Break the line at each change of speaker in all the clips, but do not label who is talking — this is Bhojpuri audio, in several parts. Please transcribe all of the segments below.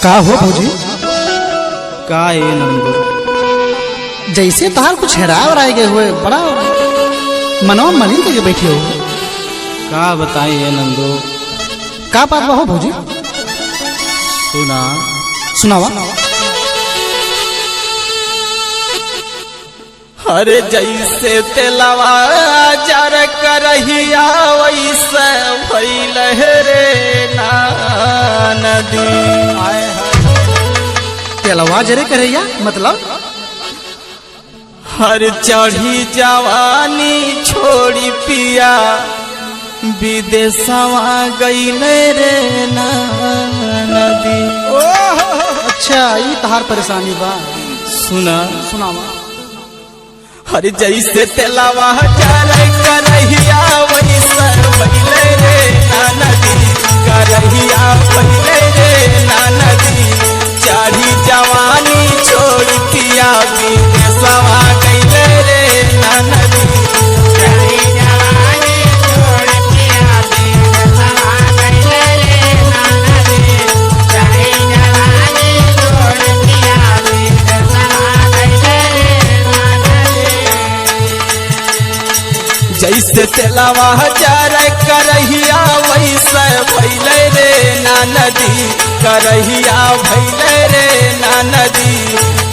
का हो भौजी?
का ये नंदू
जैसे तहार कुछ हेराव रह गए हुए बड़ा मनवा मलिन करके बैठे हो।
का बताई ये नंदू।
का बात बा हो भौजी?
सुना
सुनावा।
अरे जैसे तेलवा जर करहिया वैसे भइल रे ना नदी।
तेलवा जरे करैया मतलब?
हर चढ़ी जवानी छोड़ी पिया विदेशवा गईले रे ना नदी।
अच्छा ये तहार परेशानी बा।
सुना
सुनावा।
हर जैसे तेलवा जर करहिया वैसे भइल रे ना नदी। करहिया भइल रे ना नदी। चढ़ी जवानी छोड़ पिया विदेशवा गईले रे ना नदी। चढ़ी जवानी छोड़ पिया विदेशवा गईले रे ना नदी। चढ़ी जवानी छोड़ पिया विदेशवा गईले रे ना नदी। जैसे तेलवा जर करहिया वैसे भइले रे ना नदी। करहिया भइले रे ना नदी।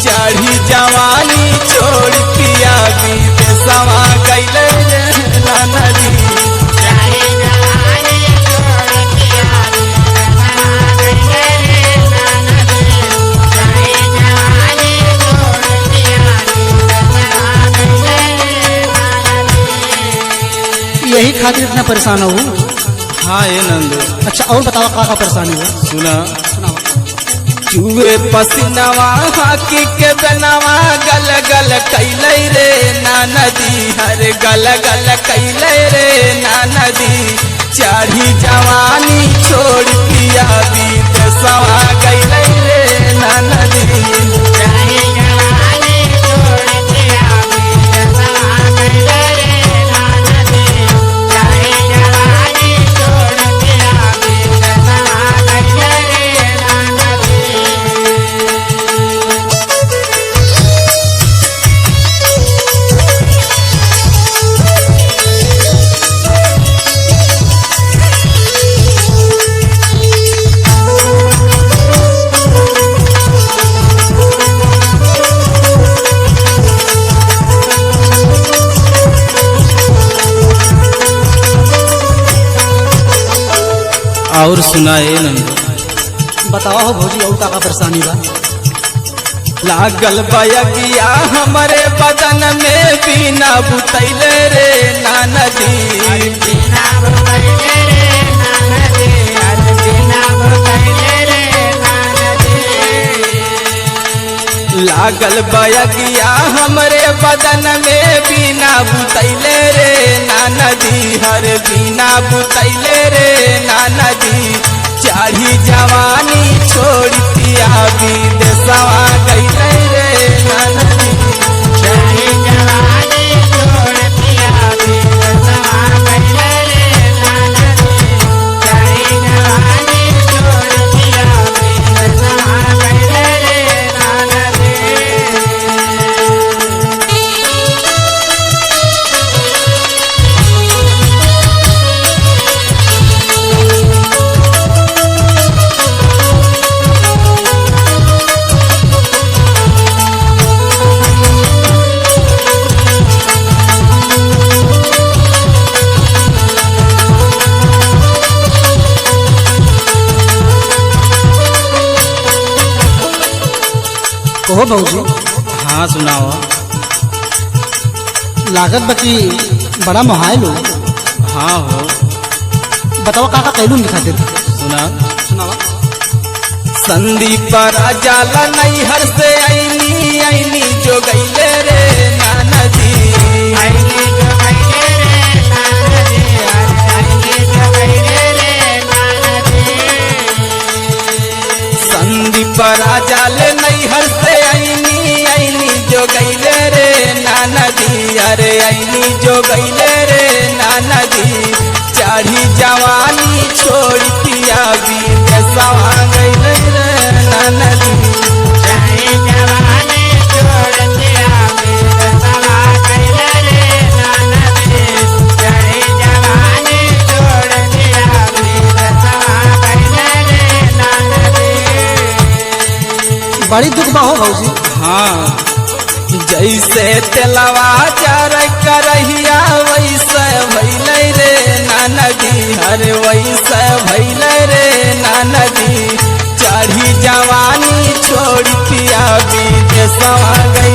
चढ़ी जवानी छोड़ पिया विदेशवा गईले रे ना नदी। चढ़ी जवानी छोड़ पिया विदेशवा गईले रे ना नदी। चढ़ी जवानी छोड़ पिया विदेशवा गईले रे ना नदी।
यही खातिर इतना परेशान हो?
हाँ ये नंदू।
अच्छा और बताओ का परेशानी है?
सुना
सुनावा।
चूहे पसीनावा हाकी के बनवा गल गल कैले रे ना नदी। हर गल गल कैले रे ना नदी। चढ़ी जवानी छोड़ पिया विदेशवा गईले रे ना नदी। चढ़ी जवानी छोड़ पिया विदेशवा गईले रे ना नदी। चढ़ी जवानी छोड़ पिया विदेशवा गईले रे ना नदी। और सुनाए नंदू।
बताओ हो भौजी और का परेशानी बा?
लागल बयगिया हमारे बदन में बिना बुतैले रे ना नदी। बिना बुतैले रे ना नदी। बिना बुतैले रे ना नदी। लागल बयगिया हमारे बदन में बिना बुतैले रे ना नदी। हर बिना बुतैले रे ना नदी। चढ़ी जवानी छोड़ पिया विदेशवा गईले रे ना नदी। चढ़ी जवानी छोड़ पिया विदेशवा गईले रे ना नदी। चढ़ी जवानी छोड़ पिया विदेशवा गईले रे ना नदी।
कहो भौजी।
हाँ सुनाओ।
लागत बची बड़ा मोहाइल हो।
हाँ हो।
बताओ का कैलून के खातिर?
सुना
सुनावा।
संदीप राजाला नैहर से ऐनी ऐनी जो गईले रे ना नदी। ऐनी जो गईले रे ना नदी। ऐनी जो गईले रे ना नदी। संदीप राजाले नैहर से ऐनी ऐनी जो गईले रे ना नदी। अरे ऐनी जो गईले रे ना नदी। चढ़ी जवानी छोड़ पिया विदेशवा गईले रे ना
बड़ी दुख बा हो भौजी।
हाँ जैसे तेलवा जर करहिया वैसे भैले रे नदी, हरे वैसे भैले रे नदी। चढ़ी जवानी छोड़ पिया विदेशवा गई